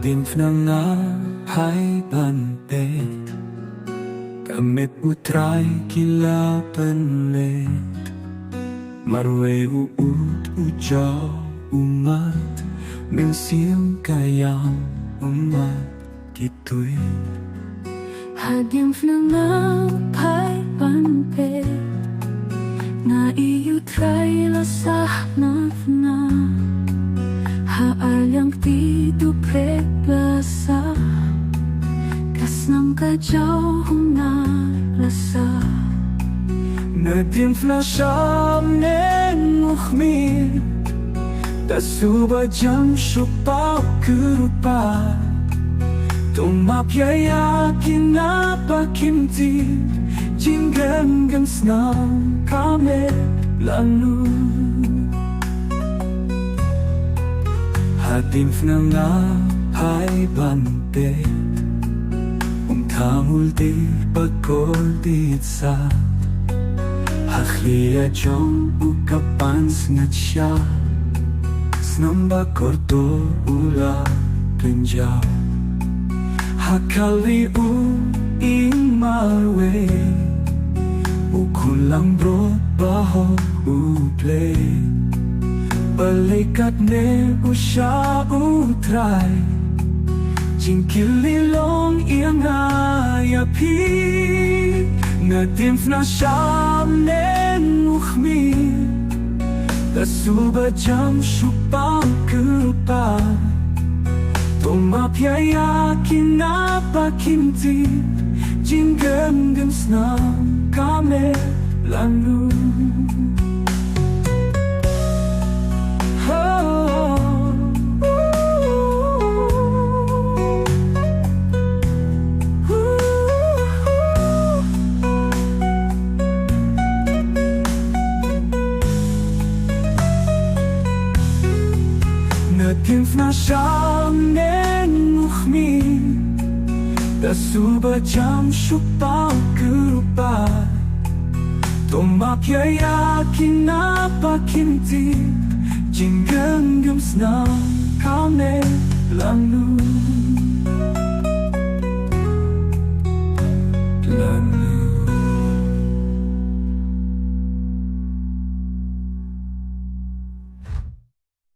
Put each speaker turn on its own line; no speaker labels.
DIENGPHNA PHAI bante Kamit utray kilapan Marwe uut ujaw umat Mensiang kayang umat kito'y
DIENGPHNA PHAI bante Na iutray lasah nafna Haalyang tido preglasa Kas ng kajaw na lasa
DIENGPHNA siyam nengukhmi Tasuba jam syupaw kerupa Tumapyaya kinapakimti Jinggam snang kame lanu DIENGPHNA PHAI bante Tangul di pagkol di sa Akhliya jong ukapan sngat siya Snamba korto ula penjaw Hakali ing marwe Ukulang bro baho uple Balikat ne usya utray Jingkililong iyang ayapi DIENGPHNA siyam nengukhmi Tasuba jam syupang kerupa Tumapyaya kinapakimti Jinggam snang kame lanu DIENGPHNA siyam nengukhmi Tasuba jam syupaw kerupa Tumapyaya kinapakimti Jinggam snang kame lanu